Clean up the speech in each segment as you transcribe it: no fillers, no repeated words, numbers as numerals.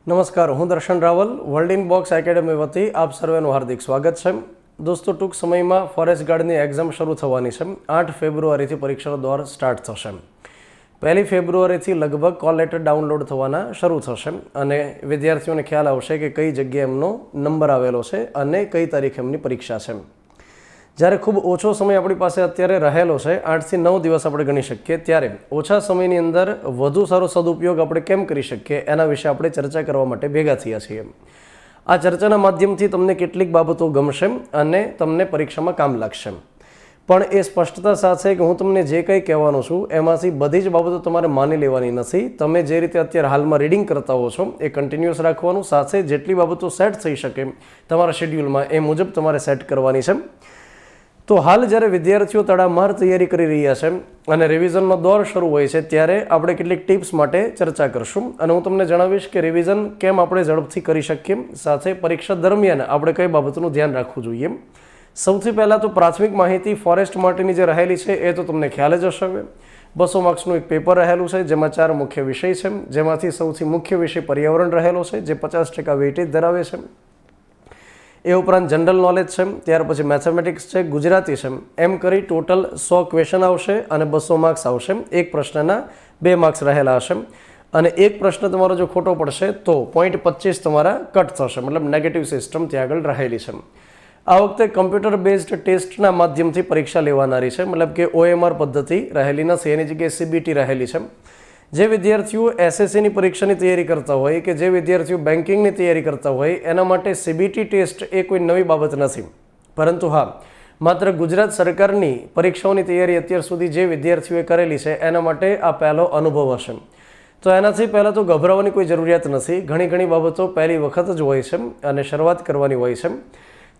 નમસ્કાર, હું Darshan Raval world in box academy વતી આપ સર્વેનું હાર્દિક સ્વાગત છે. દોસ્તો, ટૂંક સમયમાં ફોરેસ્ટ ગાર્ડની એક્ઝામ શરૂ થવાની છે. 8 ફેબ્રુઆરીથી પરીક્ષાનો દોર સ્ટાર્ટ થશે. 1 ફેબ્રુઆરીથી લગભગ કોલ લેટર ડાઉનલોડ થવાના શરૂ થશે અને વિદ્યાર્થીઓને ખ્યાલ આવશે કે કઈ જગ્યાએ એમનો નંબર આવેલો છે અને કઈ તારીખે એમની પરીક્ષા છે. જ્યારે ખૂબ ઓછો સમય આપણી પાસે અત્યારે રહેલો છે, 8 થી 9 દિવસ આપણે ગણી શકીએ, ત્યારે ઓછા સમયની અંદર વધુ સારો સદુપયોગ આપણે કેમ કરી શકીએ એના વિશે આપણે ચર્ચા કરવા માટે ભેગા થયા છીએ. આ ચર્ચાના માધ્યમથી તમને કેટલીક બાબતો ગમશે અને તમને પરીક્ષામાં કામ લાગશે. પણ એ સ્પષ્ટતા સાથે કે હું તમને જે કંઈ કહેવાનો છું એમાંથી બધી જ બાબતો તમારે માની લેવાની નથી. તમે જે રીતે અત્યારે હાલમાં રીડિંગ કરતા હો છો એ કન્ટિન્યુઅસ રાખવાનું, સાથે જેટલી બાબતો સેટ થઈ શકે તમારા શેડ્યુલમાં એ મુજબ તમારે સેટ કરવાની છે. તો હાલ જ્યારે વિદ્યાર્થીઓ તડામાર તૈયારી કરી રહ્યા છે અને રિવિઝનનો દોર શરૂ હોય છે, ત્યારે આપણે કેટલીક ટિપ્સ માટે ચર્ચા કરશું અને હું તમને જણાવીશ કે રિવિઝન કેમ આપણે ઝડપથી કરી શકીએ, સાથે પરીક્ષા દરમિયાન આપણે કઈ બાબતનું ધ્યાન રાખવું જોઈએ. સૌથી પહેલાં તો પ્રાથમિક માહિતી ફોરેસ્ટ માટેની જે રહેલી છે એ તો તમને ખ્યાલ જ હશે. 200 માર્ક્સનું એક પેપર રહેલું છે જેમાં 4 મુખ્ય વિષય છે, જેમાંથી સૌથી મુખ્ય વિષય પર્યાવરણ રહેલો છે જે 50% વેઇટેજ ધરાવે છે. એ ઉપરાંત જનરલ નોલેજ છે, ત્યાર પછી મેથેમેટિક્સ છે, ગુજરાતી છે, એમ કરી ટોટલ 100 ક્વેશ્ચન આવશે અને 200 માર્ક્સ આવશે. એક પ્રશ્નના 2 માર્ક્સ રહેલા હશે અને એક પ્રશ્ન તમારો જો ખોટો પડશે તો 0.25 તમારા કટ થશે, મતલબ નેગેટિવ સિસ્ટમ ત્યાં આગળ રહેલી છે. આ વખતે કમ્પ્યુટર બેઝડ ટેસ્ટના માધ્યમથી પરીક્ષા લેવાનારી છે, મતલબ કે OMR પદ્ધતિ રહેલી નથી, એની જગ્યાએ CBT રહેલી છે. જે વિદ્યાર્થીઓ SSCની પરીક્ષાની તૈયારી કરતા હોય કે જે વિદ્યાર્થીઓ બેન્કિંગની તૈયારી કરતા હોય એના માટે CBT ટેસ્ટ એ કોઈ નવી બાબત નથી. પરંતુ હા, માત્ર ગુજરાત સરકારની પરીક્ષાઓની તૈયારી અત્યાર સુધી જે વિદ્યાર્થીઓએ કરેલી છે એના માટે આ પહેલો અનુભવ હશે. તો એનાથી પહેલાં તો ગભરાવાની કોઈ જરૂરિયાત નથી. ઘણી બાબતો પહેલી વખત જ હોય છે અને શરૂઆત કરવાની હોય છે.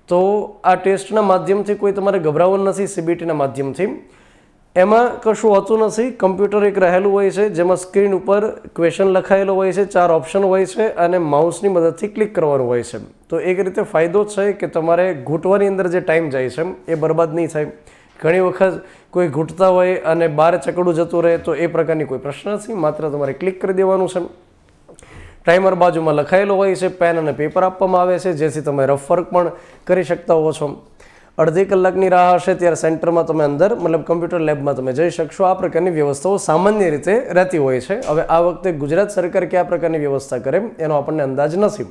તો આ ટેસ્ટના માધ્યમથી કોઈ તમારે ગભરાવાનું નથી. CBTના માધ્યમથી એમાં કશું હોતું નથી. કમ્પ્યુટર એક રહેલું હોય છે જેમાં સ્ક્રીન ઉપર ક્વેશ્ચન લખાયેલો હોય છે, 4 ઓપ્શન હોય છે અને માઉસની મદદથી ક્લિક કરવાનું હોય છે. તો એક રીતે ફાયદો છે કે તમારે ઘૂંટવાની અંદર જે ટાઈમ જાય છે એ બરબાદ નહીં થાય. ઘણી વખત કોઈ ઘૂંટતા હોય અને બહાર ચકડું જતું રહે તો એ પ્રકારની કોઈ પ્રશ્ન નથી. માત્ર તમારે ક્લિક કરી દેવાનું છે. ટાઈમર બાજુમાં લખાયેલો હોય છે, પેન અને પેપર આપવામાં આવે છે જેથી તમે રફ વર્ક પણ કરી શકતા હો છો. અડધી કલાકની રાહ હશે ત્યારે સેન્ટરમાં તમે અંદર, મતલબ કમ્પ્યુટર લેબમાં તમે જઈ શકશો. આ પ્રકારની વ્યવસ્થાઓ સામાન્ય રીતે રહેતી હોય છે. હવે આ વખતે ગુજરાત સરકાર કયા પ્રકારની વ્યવસ્થા કરે એનો આપણને અંદાજ નથી.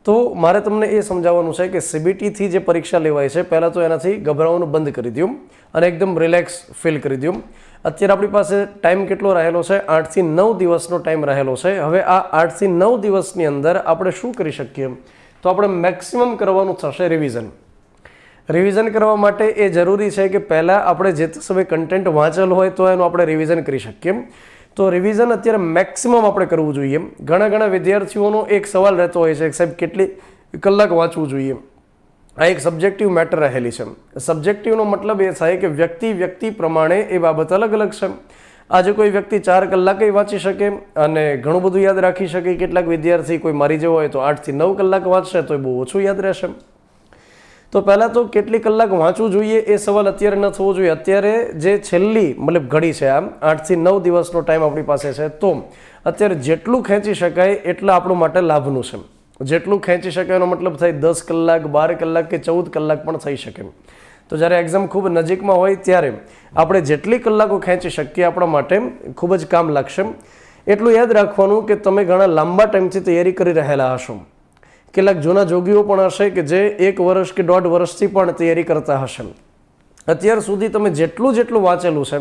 તો મારે તમને એ સમજાવવાનું છે કે CBTથી જે પરીક્ષા લેવાય છે, પહેલાં તો એનાથી ગભરાવાનું બંધ કરી દો અને એકદમ રિલેક્સ ફીલ કરી દો. અત્યારે આપણી પાસે ટાઈમ કેટલો રહેલો છે? 8 થી 9 દિવસનો ટાઈમ રહેલો છે. હવે આ 8 થી 9 દિવસની અંદર આપણે શું કરી શકીએ? તો આપણે મેક્સિમમ કરવાનું થશે રિવિઝન. રિવિઝન કરવા માટે એ જરૂરી છે કે પહેલાં આપણે જે સમય કન્ટેન્ટ વાંચેલું હોય તો એનું આપણે રિવિઝન કરી શકીએ. તો રિવિઝન અત્યારે મેક્સિમમ આપણે કરવું જોઈએ. ઘણા વિદ્યાર્થીઓનો એક સવાલ રહેતો હોય છે કે સાહેબ કેટલી કલાક વાંચવું જોઈએ? આ એક સબ્જેક્ટિવ મેટર રહેલી છે. સબ્જેક્ટિવનો મતલબ એ થાય કે વ્યક્તિ પ્રમાણે એ બાબત અલગ છે. આજે કોઈ વ્યક્તિ 4 કલાકે વાંચી શકે અને ઘણું બધું યાદ રાખી શકે. કેટલાક વિદ્યાર્થી કોઈ મારી જેવો હોય તો 8 થી 9 કલાક વાંચશે તો એ બહુ ઓછું યાદ રહેશે. તો પહેલાં તો કેટલી કલાક વાંચવું જોઈએ એ સવાલ અત્યારે ન થવો જોઈએ. અત્યારે જે છેલ્લી મતલબ ઘડી છે, આમ 8 થી 9 દિવસનો ટાઈમ આપણી પાસે છે, તો અત્યારે જેટલું ખેંચી શકાય એટલા આપણું માટે લાભનું છે. જેટલું ખેંચી શકાય એનો મતલબ થાય 10 કલાક, 12 કલાક કે 14 કલાક પણ થઈ શકે. તો જ્યારે એક્ઝામ ખૂબ નજીકમાં હોય ત્યારે આપણે જેટલી કલાકો ખેંચી શકીએ આપણા માટે ખૂબ જ કામ લાગશે. એટલું યાદ રાખવાનું કે તમે ઘણા લાંબા ટાઈમથી તૈયારી કરી રહેલા હશો. કેટલાક જૂના જોગીઓ પણ હશે કે જે 1 વર્ષ કે 1.5 વર્ષથી પણ તૈયારી કરતા હશે. અત્યાર સુધી તમે જેટલું વાંચેલું છે,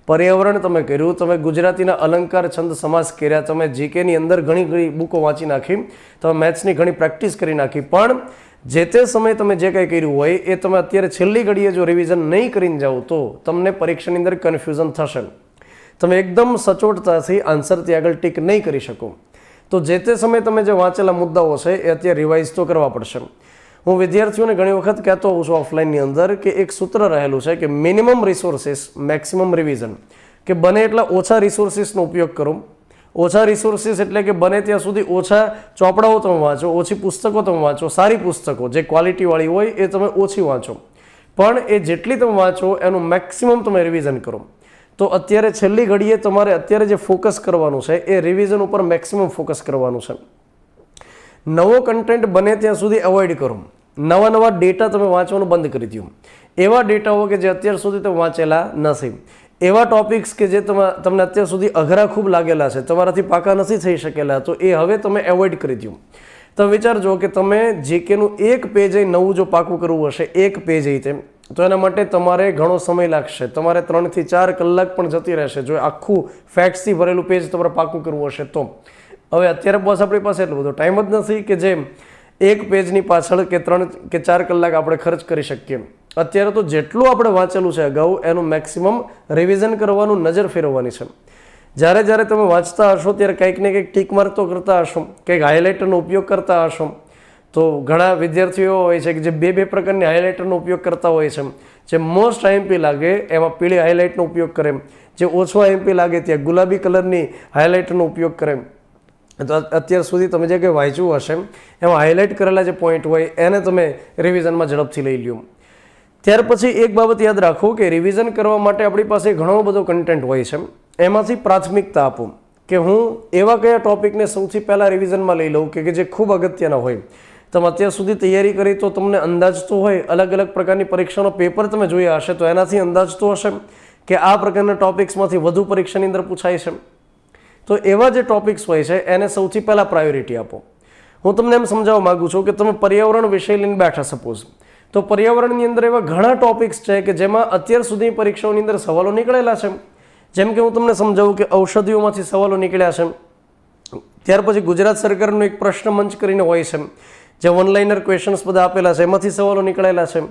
પર્યાવરણ તમે કર્યું, તમે ગુજરાતીના અલંકાર, છંદ, સમાસ કર્યા, તમે GKની અંદર ઘણી બુકો વાંચી નાખી, તમે મેથ્સની ઘણી પ્રેક્ટિસ કરી નાખી, પણ જે તે સમયે તમે જે કંઈ કર્યું હોય એ તમે અત્યારે છેલ્લી ઘડીએ જો રિવિઝન નહીં કરીને જાઓ તો તમને પરીક્ષાની અંદર કન્ફ્યુઝન થશે. તમે એકદમ સચોટતાથી આન્સર ત્યાં આગળ ટીક નહીં કરી શકો. તો જે તે સમયે તમે જે વાંચેલા મુદ્દાઓ છે એ અત્યારે રિવાઇઝ તો કરવા પડશે. હું વિદ્યાર્થીઓને ઘણી વખત કહેતો હોઉં છું ઓફલાઈનની અંદર કે એક સૂત્ર રહેલું છે કે મિનિમમ રિસોર્સિસ મેક્સિમમ રિવિઝન, કે બને એટલા ઓછા રિસોર્સિસનો ઉપયોગ કરો. ઓછા રિસોર્સિસ એટલે કે બને ત્યાં સુધી ઓછા ચોપડાઓ તમે વાંચો, ઓછી પુસ્તકો તમે વાંચો, સારી પુસ્તકો જે ક્વોલિટીવાળી હોય એ તમે ઓછી વાંચો, પણ એ જેટલી તમે વાંચો એનું મેક્સિમમ તમે રિવિઝન કરો. તો અત્યારે છેલ્લી ઘડીએ તમારે અત્યારે જે ફોકસ કરવાનું છે એ રિવિઝન ઉપર મેક્સિમમ ફોકસ કરવાનું છે. નવો કન્ટેન્ટ બને ત્યાં સુધી અવોઇડ કરો. નવા ડેટા તમે વાંચવાનું બંધ કરી દો. એવા ડેટાઓ કે જે અત્યાર સુધી તમે વાંચેલા નથી, એવા ટોપિક્સ કે જે તમને અત્યાર સુધી અઘરા ખૂબ લાગેલા છે, તમારાથી પાકા નથી થઈ શકેલા, તો એ હવે તમે એવોઇડ કરી દો. તમે વિચારજો કે તમે જીકેનું એક પેજ નવું જો પાકું કરવું હશે, એક પેજ તેમ, તો એના માટે તમારે ઘણો સમય લાગશે. તમારે 3 થી 4 કલાક પણ જતી રહેશે જો આખું ફેક્ટ્સથી ભરેલું પેજ તમારે પાકું કરવું હશે તો. હવે અત્યારે બસ આપણી પાસે એટલો બધો ટાઈમ જ નથી કે જે એક પેજની પાછળ કે 3 કે 4 કલાક આપણે ખર્ચ કરી શકીએ. અત્યારે તો જેટલું આપણે વાંચેલું છે અગાઉ એનું મેક્સિમમ રિવિઝન કરવાનું, નજર ફેરવવાની છે. જ્યારે તમે વાંચતા હશો ત્યારે કંઈક ને કંઈક ટીક માર્ક તો કરતા હશો, કંઈક હાઇલાઇટરનો ઉપયોગ કરતા હશો. તો ઘણા વિદ્યાર્થીઓ હોય છે કે જે બે પ્રકારની હાઇલાઇટરનો ઉપયોગ કરતા હોય છે. જે મોસ્ટ આઈએમપી લાગે એમાં પીળી હાઇલાઇટનો ઉપયોગ કરે, જે ઓછો આઈએમપી લાગે ત્યાં ગુલાબી કલરની હાઇલાઇટરનો ઉપયોગ કરે. તો અત્યાર સુધી તમે જે કંઈ વાંચ્યું હશે એમાં હાઇલાઇટ કરેલા જે પોઈન્ટ હોય એને તમે રિવિઝનમાં ઝડપથી લઈ લ્યો. ત્યાર પછી એક બાબત યાદ રાખો કે રિવિઝન કરવા માટે આપણી પાસે ઘણો બધો કન્ટેન્ટ હોય છે. એમાંથી પ્રાથમિકતા આપો કે હું એવા કયા ટોપિકને સૌથી પહેલાં રિવિઝનમાં લઈ લઉં કે જે ખૂબ અગત્યના હોય. તમે અત્યાર સુધી તૈયારી કરી તો તમને અંદાજ તો હોય, અલગ અલગ પ્રકારની પરીક્ષાનો પેપર તમે જોયા હશે તો એનાથી અંદાજ તો હશે કે આ પ્રકારના ટોપિક્સમાંથી વધુ પરીક્ષાની અંદર પૂછાય છે. તો એવા જે ટોપિક્સ હોય છે એને સૌથી પહેલાં પ્રાયોરિટી આપો. હું તમને એમ સમજાવવા માગું છું કે તમે પર્યાવરણ વિષય લઈને બેઠા સપોઝ, તો પર્યાવરણની અંદર એવા ઘણા ટોપિક્સ છે કે જેમાં અત્યાર સુધી પરીક્ષાઓની અંદર સવાલો નીકળેલા છે. જેમ કે હું તમને સમજાવું કે ઔષધિઓમાંથી સવાલો નીકળ્યા છે. ત્યાર પછી ગુજરાત સરકારનો એક પ્રશ્ન મંચ કરીને હોય છે, જે ઓનલાઈનર ક્વેશ્ચન્સ બધા આપેલા છે, એમાંથી સવાલો નીકળેલા છે.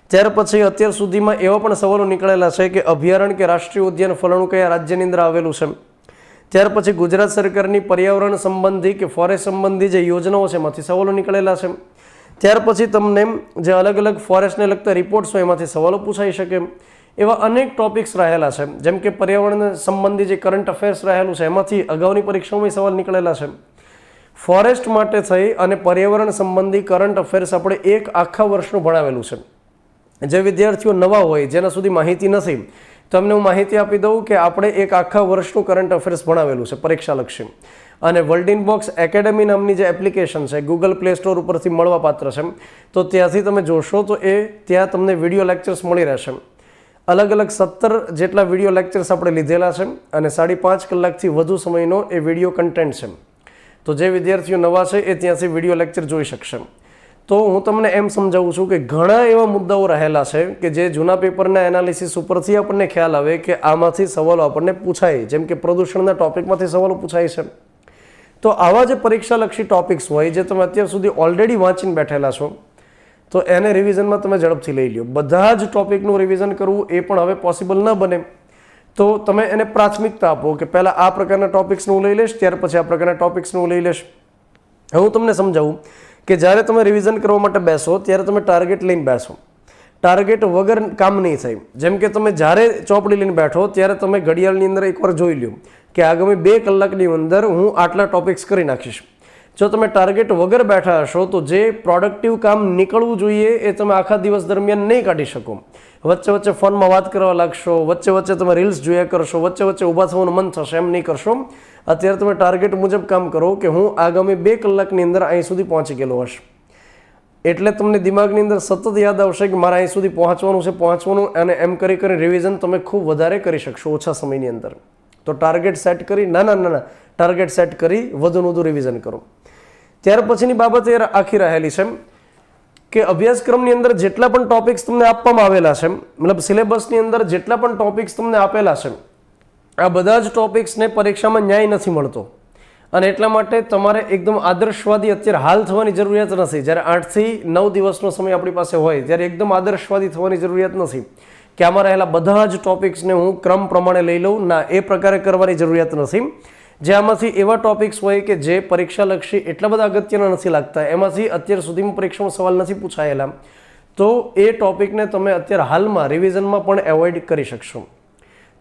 ત્યાર પછી અત્યાર સુધીમાં એવા પણ સવાલો નીકળેલા છે કે અભયારણ્ય કે રાષ્ટ્રીય ઉદ્યાન ફલાણું કયા રાજ્યની અંદર આવેલું છે. ત્યાર પછી ગુજરાત સરકારની પર્યાવરણ સંબંધી કે ફોરેસ્ટ સંબંધી જે યોજનાઓ છે એમાંથી સવાલો નીકળેલા છે. ત્યાર પછી તમને જે અલગ અલગ ફોરેસ્ટને લગતા રિપોર્ટ્સ હોય એમાંથી સવાલો પૂછાઈ શકે. એવા અનેક ટોપિક્સ રહેલા છે. જેમ કે પર્યાવરણ સંબંધી જે કરંટ અફેર્સ રહેલું છે એમાંથી અગાઉની પરીક્ષાઓમાં સવાલ નીકળેલા છે. ફોરેસ્ટ માટે થઈ અને પર્યાવરણ સંબંધી કરંટ અફેર્સ આપણે એક આખા વર્ષનું ભણાવેલું છે. જે વિદ્યાર્થીઓ નવા હોય, જેના સુધી માહિતી નથી, તો એમને હું માહિતી આપી દઉં કે આપણે એક આખા વર્ષનું કરંટ અફેર્સ ભણાવેલું છે પરીક્ષાલક્ષી. અને વર્લ્ડ ઇનબોક્સ એકેડમી નામની જે એપ્લિકેશન છે ગૂગલ પ્લે સ્ટોર ઉપરથી મળવાપાત્ર છે, તો ત્યાંથી તમે જોશો તો ત્યાં તમને વિડીયો લેક્ચર્સ મળી રહેશે. અલગ અલગ 17 જેટલા વિડીયો લેક્ચર્સ આપણે લીધેલા છે અને 5.5 કલાકથી વધુ સમયનો એ વિડીયો કન્ટેન્ટ છે. તો જે વિદ્યાર્થીઓ નવા છે એ ત્યાંથી વિડીયો લેક્ચર જોઈ શકશે. તો હું તમને એમ સમજાવું છું કે ઘણા એવા મુદ્દાઓ રહેલા છે કે જે જૂના પેપરના એનાલિસિસ ઉપરથી આપણને ખ્યાલ આવે કે આમાંથી સવાલો આપણને પૂછાય. જેમ કે પ્રદૂષણના ટોપિકમાંથી સવાલો પૂછાય છે. તો આવા જે પરીક્ષાલક્ષી ટોપિક્સ હોય જે તમે અત્યાર સુધી ઓલરેડી વાંચીને બેઠેલા છો, તો એને રિવિઝનમાં તમે ઝડપથી લઈ લો. બધા જ ટોપિકનું રિવિઝન કરવું એ પણ હવે પોસિબલ ન બને, તો તમે એને પ્રાથમિકતા આપો કે પહેલાં આ પ્રકારના ટોપિક્સનું હું લઈ લઈશ, ત્યાર પછી આ પ્રકારના ટોપિક્સનું હું લઈ લઈશ. હવે હું તમને સમજાવું કે જ્યારે તમે રિવિઝન કરવા માટે બેસો ત્યારે તમે ટાર્ગેટ લઈને બેસો. ટાર્ગેટ વગર કામ નહીં થાય. જેમ કે તમે જ્યારે ચોપડી લઈને બેઠો ત્યારે તમે ઘડિયાળની અંદર એકવાર જોઈ લો કે આગામી 2 કલાકની અંદર હું આટલા ટોપિક્સ કરી નાખીશ. જો તમે ટાર્ગેટ વગર બેઠા હશો તો જે પ્રોડક્ટિવ કામ નીકળવું જોઈએ એ તમે આખા દિવસ દરમિયાન નહીં કાઢી શકો. વચ્ચે ફોનમાં વાત કરવા લાગશો, વચ્ચે તમે રીલ્સ જોયા કરશો, વચ્ચે ઊભા થવાનું મન થશે, એમ નહીં કરશો. અત્યારે તમે ટાર્ગેટ મુજબ કામ કરો કે હું આગામી 2 કલાકની અંદર અહીં સુધી પહોંચી ગયેલો હશે. એટલે તમને દિમાગની અંદર સતત યાદ આવશે કે મારે અહીં સુધી પહોંચવાનું, અને એમ કરી રિવિઝન તમે ખૂબ વધારે કરી શકશો ઓછા સમયની અંદર. તો ટાર્ગેટ સેટ કરી નાના ટાર્ગેટ સેટ કરી વધુ રિવિઝન કરો. ત્યાર પછીની બાબત એ આખી રહેલી છે કે અભ્યાસક્રમની અંદર જેટલા પણ ટોપિક્સ તમને આપવામાં આવેલા છે, મતલબ સિલેબસની અંદર જેટલા પણ ટોપિક્સ તમને આપેલા છે, આ બધા જ ટોપિક્સને પરીક્ષામાં ન્યાય નથી મળતો. અને એટલા માટે તમારે એકદમ આદર્શવાદી અત્યારે હાલ થવાની જરૂરિયાત નથી. જ્યારે 8 થી 9 દિવસનો સમય આપણી પાસે હોય ત્યારે એકદમ આદર્શવાદી થવાની જરૂરિયાત નથી કે આમાં રહેલા બધા જ ટોપિક્સને હું ક્રમ પ્રમાણે લઈ લઉં. ના, એ પ્રકારે કરવાની જરૂરિયાત નથી. જે આમાંથી એવા ટોપિક્સ હોય કે જે પરીક્ષાલક્ષી એટલા બધા અગત્યના નથી લાગતા, એમાંથી અત્યાર સુધીમાં પરીક્ષામાં સવાલ નથી પૂછાયેલા, તો એ ટોપિકને તમે અત્યારે હાલમાં રિવિઝનમાં પણ એવોઇડ કરી શકશો.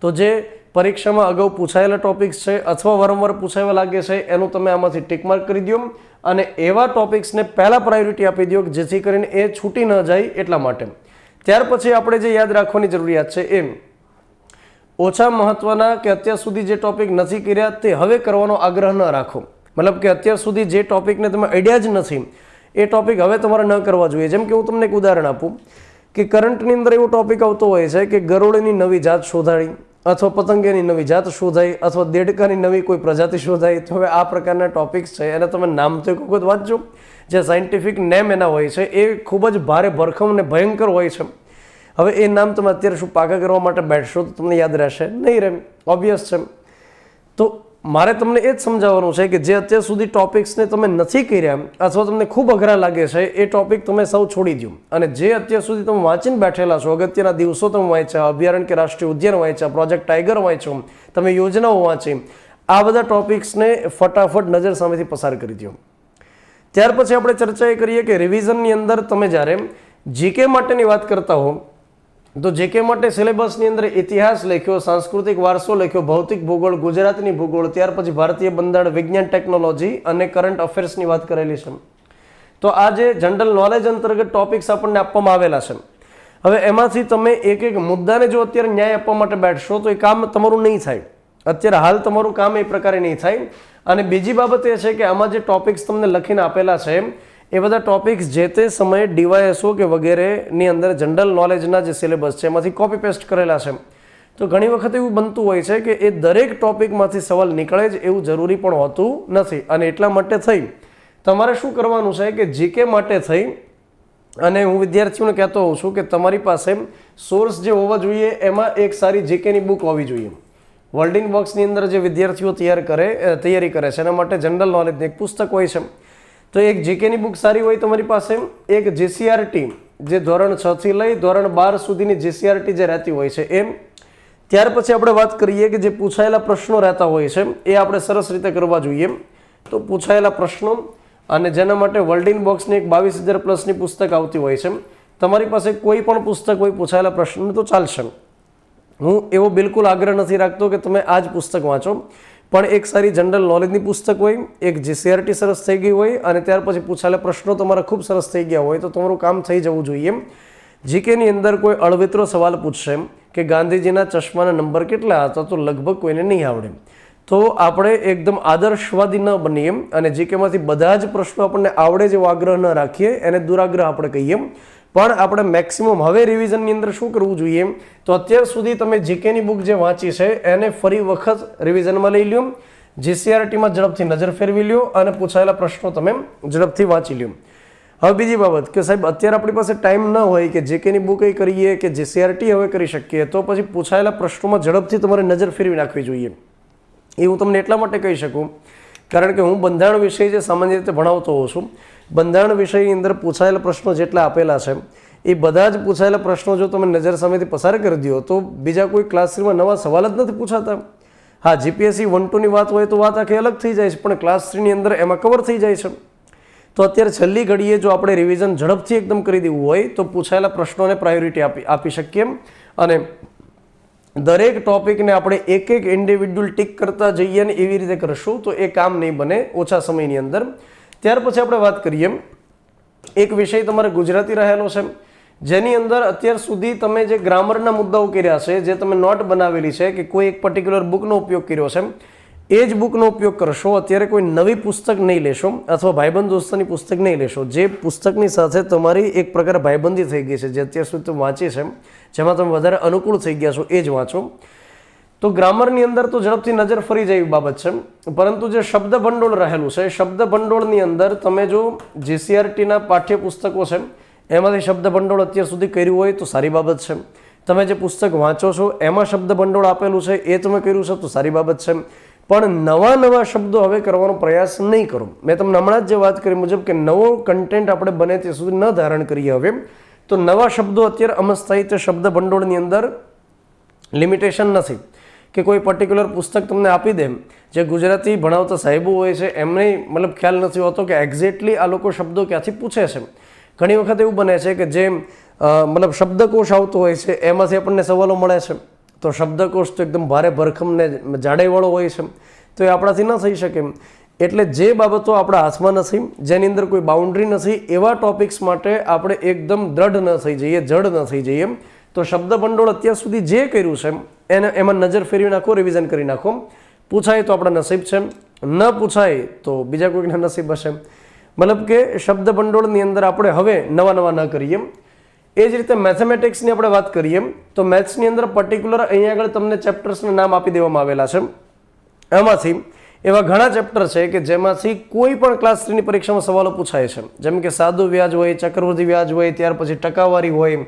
તો જે પરીક્ષામાં અગાઉ પૂછાયેલા ટોપિક્સ છે અથવા વારંવાર પૂછાવા લાગે છે એનું તમે આમાંથી ટિક માર્ક કરી દો અને એવા ટોપિક્સને પહેલાં પ્રાયોરિટી આપી દો જેથી કરીને એ છૂટી ન જાય એટલા માટે. ત્યાર પછી આપણે જે યાદ રાખવાની જરૂરિયાત છે એમ ઓછા મહત્વના કે અત્યાર સુધી જે ટોપિક નથી કર્યા તે હવે કરવાનો આગ્રહ ન રાખો. મતલબ કે અત્યાર સુધી જે ટોપિકને તમે આઈડિયા જ નથી એ ટોપિક હવે તમારે ન કરવા જોઈએ. જેમ કે હું તમને એક ઉદાહરણ આપું કે કરંટની અંદર એવો ટોપિક આવતો હોય છે કે ગરોળીની નવી જાત શોધાઈ, અથવા પતંગિયાની નવી જાત શોધાઈ, અથવા દેડકાની નવી કોઈ પ્રજાતિ શોધાઈ. તો હવે આ પ્રકારના ટોપિક્સ છે એને તમે નામ તો એક વખત વાંચજો. જે સાયન્ટિફિક નેમ એના હોય છે એ ખૂબ જ ભારે ભરખમ અને ભયંકર હોય છે. હવે એ નામ તમે અત્યારે શું પાકા કરવા માટે બેઠશો તો તમને યાદ રહેશે નહીં રહે, ઓબ્વિયસ છે. તો મારે તમને એ જ સમજાવવાનું છે કે જે અત્યાર સુધી ટોપિક્સને તમે નથી કર્યા અથવા તમને ખૂબ અઘરા લાગે છે એ ટોપિક તમે સૌ છોડી દો, અને જે અત્યાર સુધી તમે વાંચીને બેઠેલા છો, અગત્યના દિવસો તમે વાંચ્યા, અભયારણ્ય કે રાષ્ટ્રીય ઉદ્યાન વાંચ્યા, પ્રોજેક્ટ ટાઈગર વાંચ્યો, તમે યોજનાઓ વાંચી, આ બધા ટોપિક્સને ફટાફટ નજર સામેથી પસાર કરી દો. ત્યાર પછી આપણે ચર્ચા એ કરીએ કે રિવિઝનની અંદર તમે જ્યારે જીકે માટેની વાત કરતા હો તો જેકે માટે સિલેબસની અંદર ઇતિહાસ લખ્યો, સાંસ્કૃતિક વારસો લખ્યો, ભૌતિક ભૂગોળ, ગુજરાતની ભૂગોળ, ત્યાર પછી ભારતીય બંધારણ, વિજ્ઞાન ટેકનોલોજી અને કરંટ અફેર્સની વાત કરેલી છે. તો આ જે જનરલ નોલેજ અંતર્ગત ટોપિક્સ આપણને આપવામાં આવેલા છે. હવે એમાંથી તમે એક એક મુદ્દાને જો અત્યારે ન્યાય આપવા માટે બેઠશો તો એ કામ તમારું નહીં થાય. અત્યારે હાલ તમારું કામ એ પ્રકારે નહીં થાય. અને બીજી બાબત એ છે કે આમાં જે ટોપિક્સ તમને લખીને આપેલા છે એ બધા ટોપિક્સ જે તે સમયે ડીવાયએસઓ કે વગેરેની અંદર જનરલ નોલેજના જે સિલેબસ છે એમાંથી કોપી પેસ્ટ કરેલા છે. તો ઘણી વખત એવું બનતું હોય છે કે એ દરેક ટોપિકમાંથી સવાલ નીકળે જ એવું જરૂરી પણ હોતું નથી. અને એટલા માટે થઈ તમારે શું કરવાનું છે કે જીકે માટે થઈ અને હું વિદ્યાર્થીઓને કહેતો હોઉં છું કે તમારી પાસે સોર્સ જે હોવા જોઈએ એમાં એક સારી જીકેની બુક હોવી જોઈએ. વર્લ્ડિંગ બોક્સની અંદર જે વિદ્યાર્થીઓ તૈયારી કરે છે એના માટે જનરલ નોલેજની એક પુસ્તક હોય છે. તો એક જીકેની બુક સારી હોય તમારી પાસે, એક જીસીઆરટી જે ધોરણ 6 થી લઈ ધોરણ 12 સુધીની જીસીઆરટી જે રહેતી હોય છે એમ. ત્યાર પછી આપણે વાત કરીએ કે જે પૂછાયેલા પ્રશ્નો રહેતા હોય છે એ આપણે સરસ રીતે કરવા જોઈએ. તો પૂછાયેલા પ્રશ્નો અને જેના માટે વર્લ્ડિંગ બોક્સની એક 22,000 પ્લસની પુસ્તક આવતી હોય છે. તમારી પાસે કોઈ પણ પુસ્તક હોય પૂછાયેલા પ્રશ્નો તો ચાલશે. હું એવો બિલકુલ આગ્રહ નથી રાખતો કે તમે આ જ પુસ્તક વાંચો, પણ એક સારી જનરલ નોલેજની પુસ્તક હોય, એક જીસીઆરટી સરસ થઈ ગઈ હોય અને ત્યાર પછી પૂછાયેલા પ્રશ્નો તમારા ખૂબ સરસ થઈ ગયા હોય તો તમારું કામ થઈ જવું જોઈએ. જીકેની અંદર કોઈ અળવિતરો સવાલ પૂછશે કે ગાંધીજીના ચશ્માના નંબર કેટલા હતા તો લગભગ કોઈને નહીં આવડે. તો આપણે એકદમ આદર્શવાદી ન બનીએ અને જીકેમાંથી બધા જ પ્રશ્નો આપણને આવડે જેવો આગ્રહ ન રાખીએ, એને દુરાગ્રહ આપણે કહીએ. પણ આપણે મેક્સિમમ હવે રિવિઝનની અંદર શું કરવું જોઈએ તો અત્યાર સુધી તમે જીકેની બુક જે વાંચી છે એને ફરી વખત રિવિઝનમાં લઈ લ્યો, જીસીઆરટીમાં ઝડપથી નજર ફેરવી લ્યો અને પૂછાયેલા પ્રશ્નો તમે ઝડપથી વાંચી લ્યો. હવે બીજી બાબત કે સાહેબ અત્યારે આપણી પાસે ટાઈમ ન હોય કે જીકેની બુક એ કરીએ કે જીસીઆરટી હવે કરી શકીએ, તો પછી પૂછાયેલા પ્રશ્નોમાં ઝડપથી તમારે નજર ફેરવી નાખવી જોઈએ. એ હું તમને એટલા માટે કહી શકું કારણ કે હું બંધારણ વિષય જે સામાન્ય રીતે ભણાવતો હોઉં છું, બંધારણ વિષયની અંદર પૂછાયેલા પ્રશ્નો જેટલા આપેલા છે એ બધા જ પૂછાયેલા પ્રશ્નો જો તમે નજર સામેથી પસાર કરી દો તો બીજા કોઈ ક્લાસ 3માં નવા સવાલ જ નથી પૂછાતા. હા, જીપીએસસી 1-2ની વાત હોય તો વાત આખી અલગ થઈ જાય છે, પણ ક્લાસ 3ની અંદર એમાં કવર થઈ જાય છે. તો અત્યારે છેલ્લી ઘડીએ જો આપણે રિવિઝન ઝડપથી એકદમ કરી દેવું હોય તો પૂછાયેલા પ્રશ્નોને પ્રાયોરિટી આપી શકીએ અને દરેક ટોપિકને આપણે એક એક ઇન્ડિવિડ્યુઅલ ટીક કરતા જઈએ ને એવી રીતે કરશું તો એ કામ નહીં બને ઓછા સમયની અંદર. ત્યાર પછી આપણે વાત કરીએ એક વિષય તમારે ગુજરાતી રહેલો છે જેની અંદર અત્યાર સુધી તમે જે ગ્રામરના મુદ્દાઓ કર્યા છે, જે તમે નોટ બનાવેલી છે કે કોઈ એક પર્ટિક્યુલર બુકનો ઉપયોગ કર્યો છે એ જ બુકનો ઉપયોગ કરશો. અત્યારે કોઈ નવી પુસ્તક નહીં લેશો અથવા ભાઈબંધ દોસ્તની પુસ્તક નહીં લેશો. જે પુસ્તકની સાથે તમારી એક પ્રકાર ભાઈબંધી થઈ ગઈ છે, જે અત્યાર સુધી તમે વાંચી છે, જેમાં તમે વધારે અનુકૂળ થઈ ગયા છો એ જ વાંચો. તો ગ્રામરની અંદર તો ઝડપથી નજર ફરી જાય એવી બાબત છે, પરંતુ જે શબ્દ ભંડોળ રહેલું છે શબ્દ ભંડોળની અંદર તમે જો જીસીઆરટીના પાઠ્યપુસ્તકો છે એમાંથી શબ્દ ભંડોળ અત્યાર સુધી કર્યું હોય તો સારી બાબત છે. તમે જે પુસ્તક વાંચો છો એમાં શબ્દ ભંડોળ આપેલું છે એ તમે કર્યું છે તો સારી બાબત છે. પણ નવા શબ્દો હવે કરવાનો પ્રયાસ નહીં કરો. મેં તમને હમણાં જ જે વાત કરી મુજબ કે નવો કન્ટેન્ટ આપણે બને ત્યાં સુધી ન ધારણ કરીએ. હવે તો નવા શબ્દો અત્યારે અમસ્થાયી શબ્દ ભંડોળની અંદર લિમિટેશન નથી કે કોઈ પર્ટિક્યુલર પુસ્તક તમને આપી દે. જે ગુજરાતી ભણાવતા સાહેબો હોય છે એમને મતલબ ખ્યાલ નથી હોતો કે એક્ઝેક્ટલી આ લોકો શબ્દો ક્યાંથી પૂછે છે. ઘણી વખત એવું બને છે કે જે મતલબ શબ્દકોશ આવતો હોય છે એમાંથી આપણને સવાલો મળે છે. તો શબ્દકોશ તો એકદમ ભારે ભરખમ ને જાડાઈવાળો હોય છે, તો એ આપણાથી ન થઈ શકે. એટલે જે બાબતો આપણા હાથમાં નથી, જેની અંદર કોઈ બાઉન્ડ્રી નથી, એવા ટોપિક્સ માટે આપણે એકદમ દ્રઢ ન થઈ જઈએ, જડ ન થઈ જઈએ. તો શબ્દ ભંડોળ અત્યાર સુધી જે કર્યું છે એમાં નજર ફેરવી નાખો, રિવિઝન કરી નાખો. પૂછાય તો આપણા નસીબ છે, ન પૂછાય તો બીજા કોઈના નસીબ હશે. મતલબ કે શબ્દ ભંડોળની અંદર આપણે હવે નવા નવા ન કરીએ. એ જ રીતે મેથેમેટિક્સની આપણે વાત કરીએ તો મેથ્સની અંદર પર્ટિક્યુલર અહીંયા આગળ તમને ચેપ્ટર્સના નામ આપી દેવામાં આવેલા છે. આમાંથી એવા ઘણા ચેપ્ટર છે કે જેમાંથી કોઈ પણ ક્લાસ 3ની પરીક્ષામાં સવાલો પૂછાય છે. જેમ કે સાદું વ્યાજ હોય, ચક્રવૃદ્ધિ વ્યાજ હોય, ત્યાર પછી ટકાવારી હોય,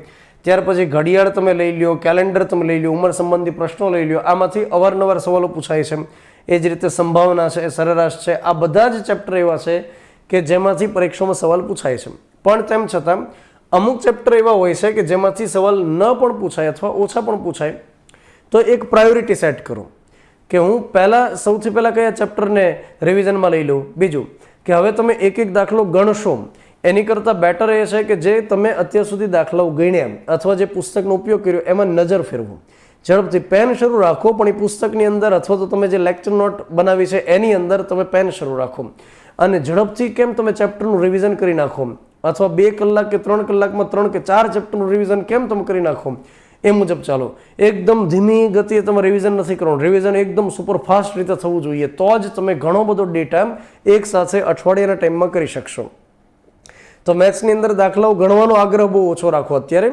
ત્યાર પછી ઘડિયાળ તમે લઈ લો, કેલેન્ડર તમે લઈ લો, ઉંમર સંબંધી પ્રશ્નો લઈ લો. આમાંથી અવારનવાર સવાલો પૂછાય છે. એ જ રીતે સંભાવના છે, સરેરાશ છે, આ બધા જ ચેપ્ટર એવા છે કે જેમાંથી પરીક્ષામાં સવાલ પૂછાય છે. પણ તેમ છતાં અમુક ચેપ્ટર એવા હોય છે કે જેમાંથી સવાલ ન પણ પૂછાય અથવા ઓછા પણ પૂછાય. તો એક પ્રાયોરિટી સેટ કરો કે હું સૌથી પહેલાં કયા ચેપ્ટરને રિવિઝનમાં લઈ લઉં. બીજું કે હવે તમે એક એક દાખલો ગણશો એની કરતાં બેટર એ છે કે જે તમે અત્યાર સુધી દાખલાઓ ગણ્યા અથવા જે પુસ્તકનો ઉપયોગ કર્યો એમાં નજર ફેરવો. ઝડપથી પેન શરૂ રાખો, પણ એ પુસ્તકની અંદર અથવા તો તમે જે લેક્ચર નોટ બનાવી છે એની અંદર તમે પેન શરૂ રાખો અને ઝડપથી કેમ તમે ચેપ્ટરનું રિવિઝન કરી નાખો, અથવા 2 કલાક કે 3 કલાકમાં 3 કે 4 ચેપ્ટરનું રિવિઝન કેમ તમે કરી નાખો એ મુજબ ચાલો. એકદમ ધીમી ગતિએ તમે રિવિઝન નથી કરવાનું. રિવિઝન એકદમ સુપરફાસ્ટ રીતે થવું જોઈએ. તો જ તમે ઘણો બધો ડેટા એક સાથે અઠવાડિયાના ટાઈમમાં કરી શકશો. તો મેથ્સની અંદર દાખલાઓ ગણવાનો આગ્રહ બહુ ઓછો રાખો અત્યારે.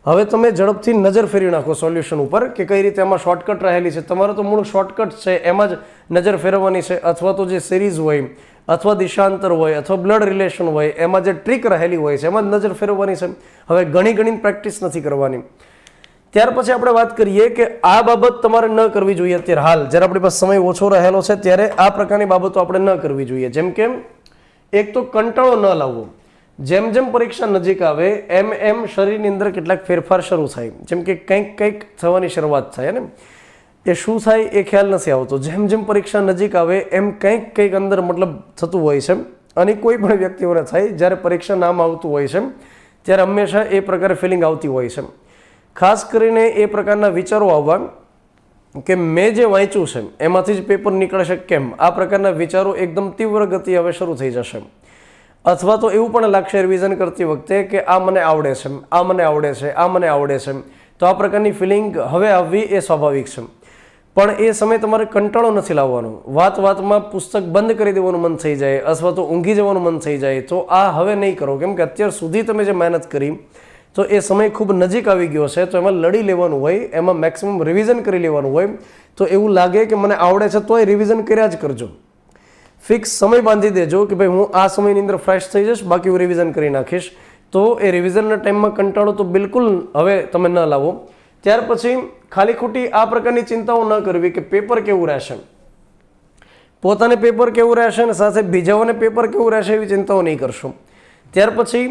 હવે તમે ઝડપથી નજર ફેરવી નાખો સોલ્યુશન ઉપર કે કઈ રીતે એમાં શોર્ટકટ રહેલી છે. તમારો તો મૂળ શોર્ટકટ છે એમાં જ નજર ફેરવવાની છે, અથવા તો જે સિરીઝ હોય અથવા દિશાંતર હોય અથવા બ્લડ રિલેશન હોય એમાં જે ટ્રીક રહેલી હોય છે એમાં જ નજર ફેરવવાની છે. હવે ઘણી પ્રેક્ટિસ નથી કરવાની. ત્યાર પછી આપણે વાત કરીએ કે આ બાબત તમારે ન કરવી જોઈએ. અત્યારે હાલ જ્યારે આપણી પાસે સમય ઓછો રહેલો છે ત્યારે આ પ્રકારની બાબતો આપણે ન કરવી જોઈએ. જેમ કે એક તો કંટાળો ન લાવવો. જેમ જેમ પરીક્ષા નજીક આવે એમ શરીરની અંદર કેટલાક ફેરફાર શરૂ થાય. જેમ કે કંઈક થવાની શરૂઆત થાય ને એ શું થાય એ ખ્યાલ નથી આવતો. જેમ પરીક્ષા નજીક આવે એમ કંઈક અંદર મતલબ થતું હોય છે. અને કોઈ પણ વ્યક્તિઓને થાય જ્યારે પરીક્ષા નામ આવતું હોય છે ત્યારે હંમેશા એ પ્રકારે ફિલિંગ આવતી હોય છે. ખાસ કરીને એ પ્રકારના વિચારો આવવા કે મેં જે વાંચ્યું છે એમાંથી જ પેપર નીકળશે કેમ, આ પ્રકારના વિચારો એકદમ તીવ્ર ગતિ હવે શરૂ થઈ જશે. અથવા તો એવું પણ લાગશે રિવિઝન કરતી વખતે કે આ મને આવડે છે, આ મને આવડે છે, આ મને આવડે છે. તો આ પ્રકારની ફિલિંગ હવે આવવી એ સ્વાભાવિક છે. પણ એ સમય તમારે કંટાળો નથી લાવવાનો. વાતમાં પુસ્તક બંધ કરી દેવાનું મન થઈ જાય અથવા તો ઊંઘી જવાનું મન થઈ જાય તો આ હવે નહીં કરો. કેમ કે અત્યાર સુધી તમે જે મહેનત કરી તો એ સમય ખૂબ નજીક આવી ગયો છે. તો એમાં લડી લેવાનું હોય, એમાં મેક્સિમમ રિવિઝન કરી લેવાનું હોય. તો એવું લાગે કે મને આવડે છે તોય રિવિઝન કર્યા જ કરજો. ફિક્સ સમય બાંધી દેજો કે ભાઈ હું આ સમયની અંદર ફ્રેશ થઈ જઈશ, બાકી હું રિવિઝન કરી નાખીશ. તો એ રિવિઝનના ટાઈમમાં કંટાળો તો બિલકુલ હવે તમે ન લાવો. ત્યાર પછી ખાલી ખોટી આ પ્રકારની ચિંતાઓ ન કરવી કે પેપર કેવું રહેશે, પોતાને પેપર કેવું રહેશે અને સાથે બીજાઓને પેપર કેવું રહેશે એવી ચિંતાઓ નહીં કરશો. ત્યાર પછી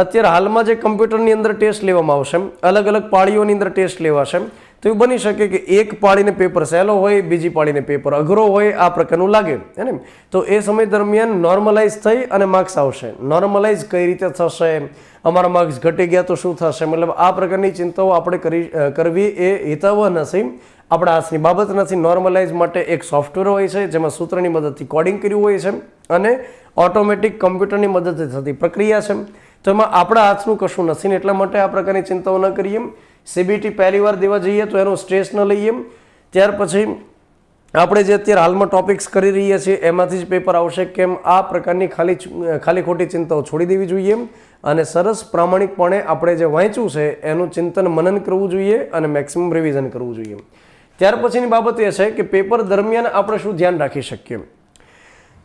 અત્યારે હાલમાં જે કમ્પ્યુટરની અંદર ટેસ્ટ લેવામાં આવશે, અલગ અલગ પાળીઓની અંદર ટેસ્ટ લેવાશે. તો એવું બની શકે કે એક પાળીને પેપર સહેલો હોય, બીજી પાળીને પેપર અઘરો હોય, આ પ્રકારનું લાગે હે ને. તો એ સમય દરમિયાન નોર્મલાઇઝ થઈ અને માર્ક્સ આવશે. નોર્મલાઇઝ કઈ રીતે થશે, અમારા માર્ક્સ ઘટી ગયા તો શું થશે, મતલબ આ પ્રકારની ચિંતાઓ આપણે કરવી એ હિતાવહ નથી, આપણા હાથની બાબત નથી. નોર્મલાઇઝ માટે એક સોફ્ટવેર હોય છે જેમાં સૂત્રની મદદથી કોડિંગ કર્યું હોય છે અને ઓટોમેટિક કમ્પ્યુટરની મદદથી થતી પ્રક્રિયા છે. તો એમાં આપણા હાથનું કશું નથી ને એટલા માટે આ પ્રકારની ચિંતાઓ ન કરીએ. સીબીટી પહેલી વાર દેવા જઈએ તો એનો સ્ટ્રેસ ન લઈએ. ત્યાર પછી આપણે જે અત્યારે હાલમાં ટોપિક્સ કરી રહ્યા છીએ એમાંથી જ પેપર આવશે કેમ, આ પ્રકારની ખાલી ખોટી ચિંતાઓ છોડી દેવી જોઈએ અને સરસ પ્રામાણિકપણે આપણે જે વાંચ્યું છે એનું ચિંતન મનન કરવું જોઈએ અને મેક્સિમમ રિવિઝન કરવું જોઈએ. ત્યાર પછીની બાબત એ છે કે પેપર દરમિયાન આપણે શું ધ્યાન રાખી શકીએ.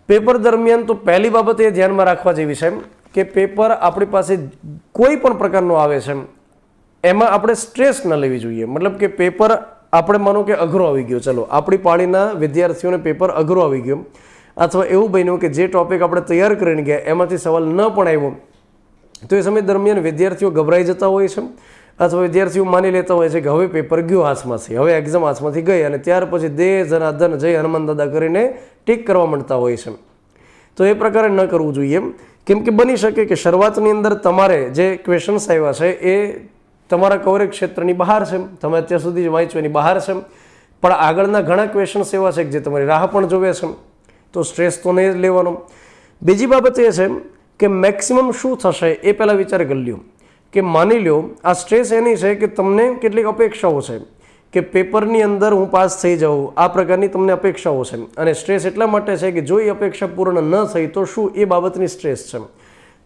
પેપર દરમિયાન તો પહેલી બાબત એ ધ્યાનમાં રાખવા જેવી છે કે પેપર આપણી પાસે કોઈ પણ પ્રકારનો આવે છે એમાં આપણે સ્ટ્રેસ ન લેવી જોઈએ. મતલબ કે પેપર આપણે માનો કે અઘરો આવી ગયો, ચલો આપણી પાળીના વિદ્યાર્થીઓને પેપર અઘરો આવી ગયો અથવા એવું બન્યું કે જે ટોપિક આપણે તૈયાર કરીને ગયા એમાંથી સવાલ ન પણ આવ્યો, તો એ સમય દરમિયાન વિદ્યાર્થીઓ ગભરાઈ જતા હોય છે અથવા વિદ્યાર્થીઓ માની લેતા હોય છે કે હવે પેપર ગયું હાથમાંથી, હવે એક્ઝામ હાથમાંથી ગઈ અને ત્યાર પછી દે જનાર્દન જય હનુમાન દાદા કરીને ટીક કરવા માંડતા હોય છે. તો એ પ્રકારે ન કરવું જોઈએ. કેમ કે બની શકે કે શરૂઆતની અંદર તમારે જે ક્વેશ્ચન્સ આવ્યા છે એ તમારા કવરેજ ક્ષેત્રની બહાર છે, તમે અત્યાર સુધી જે વાંચ્યું એની બહાર છે, પણ આગળના ઘણા ક્વેશ્ચન્સ એવા છે કે જે તમારી રાહ પણ જોવે છે. તો સ્ટ્રેસ તો નહીં જ લેવાનો. બીજી બાબત એ છે કે મેક્સિમમ શું થશે એ પહેલાં વિચાર કરી લ્યો કે માની લો આ સ્ટ્રેસ એની છે કે તમને કેટલીક અપેક્ષાઓ છે કે પેપરની અંદર હું પાસ થઈ જાઉં, આ પ્રકારની તમને અપેક્ષાઓ છે. અને સ્ટ્રેસ એટલા માટે છે કે જો એ અપેક્ષા પૂર્ણ ન થઈ તો શું એ બાબતની સ્ટ્રેસ છે.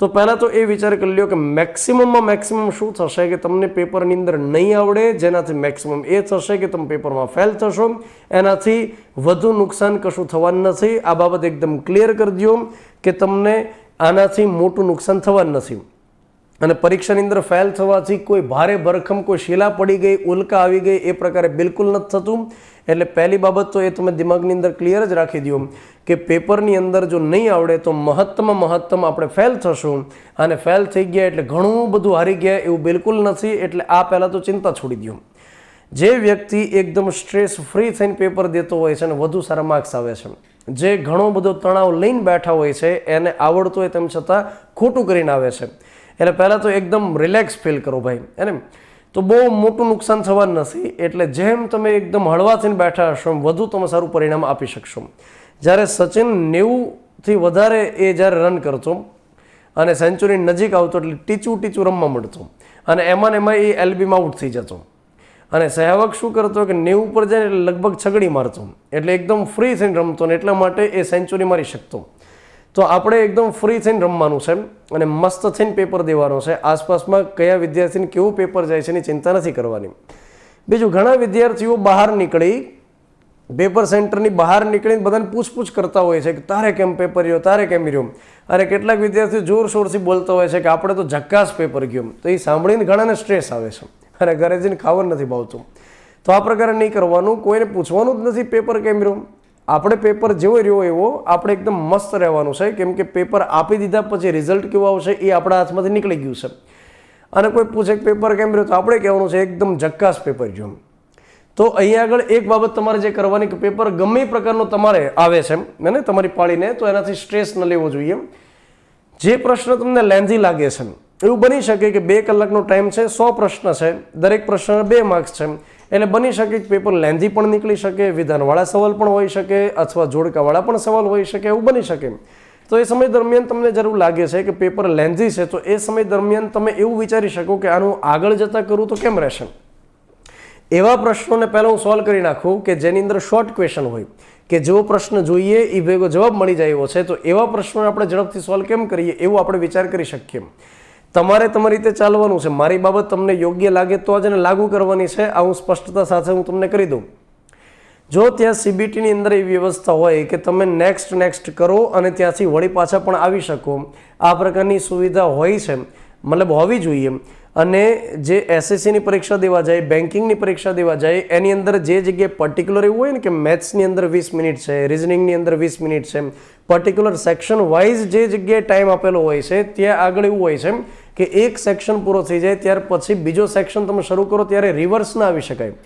તો પહેલાં તો એ વિચાર કરી લ્યો કે મેક્સિમમમાં મેક્સિમમ શું થશે કે તમને પેપરની અંદર નહીં આવડે, જેનાથી મેક્સિમમ એ થશે કે તમે પેપરમાં ફેલ થશો. એનાથી વધુ નુકસાન કશું થવાનું નથી. આ બાબત એકદમ ક્લિયર કરી દો કે તમને આનાથી મોટું નુકસાન થવાનું નથી. અને પરીક્ષાની અંદર ફેલ થવાથી કોઈ ભારે ભરખમ કોઈ શીલા પડી ગઈ, ઉલ્કા આવી ગઈ, એ પ્રકારે બિલકુલ નથી થતું. એટલે પહેલી બાબત તો એ તમે દિમાગની અંદર ક્લિયર જ રાખી દો કે પેપરની અંદર જો નહીં આવડે તો મહત્તમ આપણે ફેલ થશું. અને ફેલ થઈ ગયા એટલે ઘણું બધું હારી ગયા એવું બિલકુલ નથી. એટલે આ પહેલાં તો ચિંતા છોડી દો. જે વ્યક્તિ એકદમ સ્ટ્રેસ ફ્રી થઈને પેપર દેતો હોય છે અને વધુ સારા માર્ક્સ આવે છે, જે ઘણો બધો તણાવ લઈને બેઠા હોય છે, એને આવડતું હોય તેમ છતાં ખોટું કરીને આવે છે, એટલે પહેલાં તો એકદમ રિલેક્સ ફીલ કરો ભાઈ, એને તો બહુ મોટું નુકસાન થવાનું નથી. એટલે જેમ તમે એકદમ હળવા થઈને બેઠા હશો વધુ તમે સારું પરિણામ આપી શકશો. જ્યારે સચિન 90થી વધારે એ જ્યારે રન કરતો અને સેન્ચુરી નજીક આવતો એટલે ટીચું રમવા મળતો અને એમાં એ એલબીમાં આઉટ થઈ જતો. અને સહેવાગ શું કરતો કે 90 પર જાય એટલે લગભગ છગડી મારતો, એટલે એકદમ ફ્રી થઈને રમતો ને એટલા માટે એ સેન્ચુરી મારી શકતો. તો આપણે એકદમ ફ્રી થઈને રમવાનું છે અને મસ્ત થઈને પેપર દેવાનો છે. આસપાસમાં કયા વિદ્યાર્થીને કેવું પેપર જાય છે એની ચિંતા નથી કરવાની. બીજું, ઘણા વિદ્યાર્થીઓ બહાર નીકળી પેપર સેન્ટરની બહાર નીકળીને બધાને પૂછપૂછ કરતા હોય છે કે તારે કેમ પેપર રહ્યો, તારે કેમ રહ્યો. અરે કેટલાક વિદ્યાર્થીઓ જોરશોરથી બોલતા હોય છે કે આપણે તો ઝક્કાસ પેપર ગયો. તો એ સાંભળીને ઘણાને સ્ટ્રેસ આવે છે અને ઘરે જઈને ખાવાનું નથી ભાવતું. તો આ પ્રકારે નહીં કરવાનું. કોઈને પૂછવાનું જ નથી પેપર કેમ રહ્યો. આપણે પેપર જેવો રહ્યો એવો આપણે એકદમ મસ્ત રહેવાનું છે. કેમ કે પેપર આપી દીધા પછી રિઝલ્ટ કેવું આવશે એ આપણા હાથમાંથી નીકળી ગયું છે. અને કોઈ પૂછે કે પેપર કેમ રહ્યો તો આપણે કહેવાનું છે એકદમ ઝક્કાસ પેપર રહ્યો. તો અહીંયા આગળ એક બાબત તમારે જે કરવાની કે પેપર ગમે એ પ્રકારનો તમારે આવે છે ને તમારી પાળીને, તો એનાથી સ્ટ્રેસ ન લેવો જોઈએ. જે પ્રશ્ન તમને લેન્ધી લાગે છે, એવું બની શકે કે 2 કલાકનો ટાઈમ છે, 100 પ્રશ્ન છે, દરેક પ્રશ્નના 2 માર્ક્સ છે, એટલે બની શકે કે પેપર લેન્ધી પણ નીકળી શકે, વિધાનવાળા સવાલ પણ હોઈ શકે અથવા જોડકાવાળા પણ સવાલ હોઈ શકે, એવું બની શકે. તો એ સમય દરમિયાન તમને જરૂર લાગે છે કે પેપર લેન્ધી છે, તો એ સમય દરમિયાન તમે એવું વિચારી શકો કે આનું આગળ જતાં કરું તો કેમ રહેશે. એવા પ્રશ્નોને પહેલાં હું સોલ્વ કરી નાખું કે જેની અંદર શોર્ટ ક્વેશ્ચન હોય, કે જેવો પ્રશ્ન જોઈએ એ ભેગો જવાબ મળી જાય એવો છે. તો એવા પ્રશ્નોને આપણે ઝડપથી સોલ્વ કેમ કરીએ એવું આપણે વિચાર કરી શકીએ. તમારે તમારી રીતે ચાલવાનું છે. મારી બાબત તમને યોગ્ય લાગે તો જ એને લાગુ કરવાની છે. આ હું સ્પષ્ટતા સાથે હું તમને કરી દઉં. જો ત્યાં સીબીટીની અંદર એવી વ્યવસ્થા હોય કે તમે નેક્સ્ટ કરો અને ત્યાંથી વળી પાછા પણ આવી શકો, આ પ્રકારની સુવિધા હોય છે, મતલબ હોવી જોઈએ. અને જે એસએસસીની પરીક્ષા દેવા જાય, બેન્કિંગની પરીક્ષા દેવા જાય, એની અંદર જે જગ્યાએ પર્ટિક્યુલર એવું હોય ને કે મેથ્સની અંદર 20 મિનિટ છે, રિઝનિંગની અંદર 20 મિનિટ છે, પર્ટિક્યુલર સેક્શન વાઇઝ જે જગ્યાએ ટાઈમ આપેલો હોય છે, ત્યાં આગળ એવું હોય છે કે એક સેક્શન પૂરો થઈ જાય ત્યાર પછી બીજો સેક્શન તમે શરૂ કરો ત્યારે રિવર્સ ના આવી શકાય.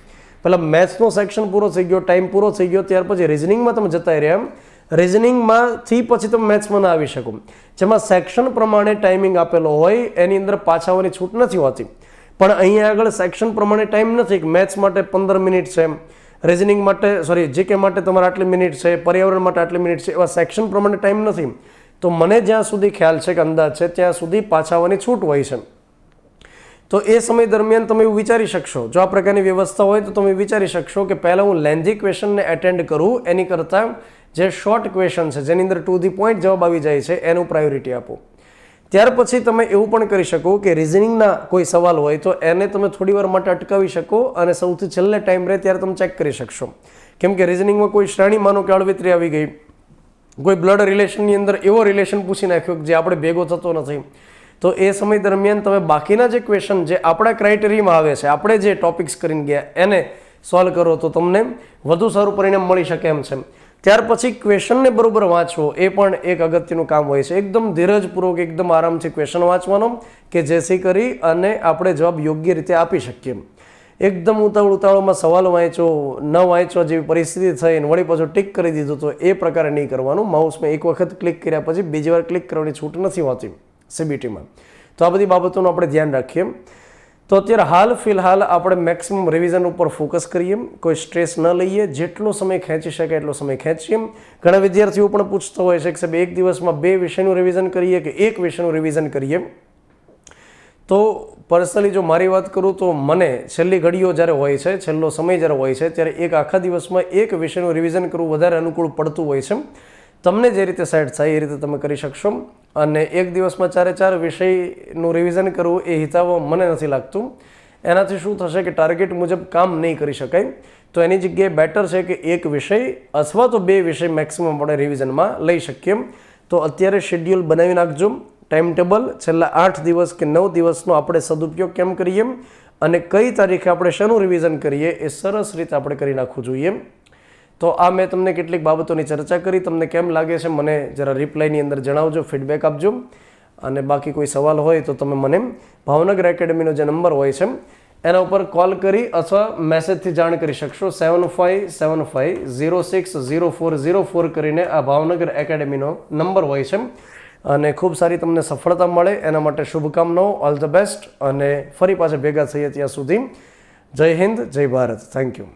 પહેલાં મેથ્સનો સેક્શન પૂરો થઈ ગયો, ટાઈમ પૂરો થઈ ગયો, ત્યાર પછી રિઝનિંગમાં તમે જતા રહ્યા, રિઝનિંગમાંથી પછી તમે મેથ્સમાં ના આવી શકો. જેમાં સેક્શન પ્રમાણે ટાઈમિંગ આપેલો હોય એની અંદર પાછા આવવાની છૂટ નથી હોતી. પણ અહીંયા આગળ સેક્શન પ્રમાણે ટાઈમ નથી કે મેથ્સ માટે 15 મિનિટ છે, રિઝનિંગ માટે જીકે માટે તમારે આટલી મિનિટ છે, પર્યાવરણ માટે આટલી મિનિટ છે, એવા સેક્શન પ્રમાણે ટાઈમ નથી. તો મને જ્યાં સુધી ખ્યાલ છે કે અંદાજ છે ત્યાં સુધી પાછા આવવાની છૂટ હોય છે. તો એ સમય દરમિયાન તમે એવું વિચારી શકશો, જો આ પ્રકારની વ્યવસ્થા હોય તો તમે વિચારી શકશો કે પહેલાં હું લેન્ધી ક્વેશ્ચનને એટેન્ડ કરું એની કરતાં જે શોર્ટ ક્વેશ્ચન છે જેની અંદર ટુ ધી પોઈન્ટ જવાબ આવી જાય છે એનું પ્રાયોરિટી આપો. ત્યાર પછી તમે એવું પણ કરી શકો કે રિઝનિંગના કોઈ સવાલ હોય તો એને તમે થોડી વાર માટે અટકાવી શકો અને સૌથી છેલ્લે ટાઈમ રહે ત્યારે તમે ચેક કરી શકશો. કેમ કે રિઝનિંગમાં કોઈ શ્રેણી માનો કે અળવિતરી આવી ગઈ, કોઈ બ્લડ રિલેશનની અંદર એવો રિલેશન પૂછી નાખ્યો જે આપણે ભેગો થતો નથી, તો એ સમય દરમિયાન તમે બાકીના જે ક્વેશ્ચન જે આપણા ક્રાઇટેરિયામાં આવે છે, આપણે જે ટોપિક્સ કરીને ગયા એને સોલ્વ કરો તો તમને વધુ સારું પરિણામ મળી શકે એમ છે. ત્યાર પછી ક્વેશ્ચનને બરોબર વાંચવો એ પણ એક અગત્યનું કામ હોય છે. એકદમ ધીરજપૂર્વક એકદમ આરામથી ક્વેશ્ચન વાંચવાનો કે જેથી કરી અને આપણે જવાબ યોગ્ય રીતે આપી શકીએ. એકદમ ઉતાવળમાં સવાલ વાંચો ન વાંચવા જેવી પરિસ્થિતિ થઈ અને વળી પાછું ટીક કરી દીધું તો એ પ્રકારે નહીં કરવાનું. માઉસમાં એક વખત ક્લિક કર્યા પછી બીજી વાર ક્લિક કરવાની છૂટ નથી હોતી સીબીટીમાં. તો આ બધી બાબતોનું આપણે ધ્યાન રાખીએ. તો અત્યારે હાલ ફિલહાલ આપણે મેક્સિમમ રિવિઝન ઉપર ફોકસ કરીએ, કોઈ સ્ટ્રેસ ન લઈએ, જેટલો સમય ખેંચી શકે એટલો સમય ખેંચીએ. ઘણા વિદ્યાર્થીઓ પણ પૂછતા હોય છે કે સાહેબ એક દિવસમાં 2 વિષયનું રિવિઝન કરીએ કે 1 વિષયનું રિવિઝન કરીએ. તો પર્સનલી જો મારી વાત કરું તો મને છેલ્લી ઘડીઓ જ્યારે હોય છે, છેલ્લો સમય જ્યારે હોય છે, ત્યારે એક આખા દિવસમાં એક વિષયનું રિવિઝન કરવું વધારે અનુકૂળ પડતું હોય છે. તમને જે રીતે સેટ થાય એ રીતે તમે કરી શકશો. અને એક દિવસમાં 4 વિષયનું રિવિઝન કરવું એ હિતાવહ મને નથી લાગતું. એનાથી શું થશે કે ટાર્ગેટ મુજબ કામ નહીં કરી શકાય. તો એની જગ્યાએ બેટર છે કે એક વિષય અથવા તો 2 વિષય મેક્સિમમ આપણે રિવિઝનમાં લઈ શકીએ. તો અત્યારે શેડ્યુલ બનાવી નાખજો, ટાઈમ ટેબલ, છેલ્લા 8 દિવસ કે 9 દિવસનો આપણે સદુપયોગ કેમ કરીએ અને કઈ તારીખે આપણે શેનું રિવિઝન કરીએ એ સરસ રીતે આપણે કરી નાખવું જોઈએ. તો આ મેં તમને કેટલીક બાબતોની ચર્ચા કરી. તમને કેમ લાગે છે મને જરા રિપ્લાયની અંદર જણાવજો, ફીડબેક આપજો. અને બાકી કોઈ સવાલ હોય તો તમે મને ભાવનગર એકેડમીનો જે નંબર હોય છે એના ઉપર કોલ કરી અથવા મેસેજથી જાણ કરી શકશો. 7575060404 કરીને આ ભાવનગર એકેડમીનો નંબર હોય છે. અને ખૂબ સારી તમને સફળતા મળે એના માટે શુભકામનાઓ. All the best. અને ફરી પાછા ભેગા થઈએ ત્યાં સુધી જય હિન્દ, જય ભારત. Thank you.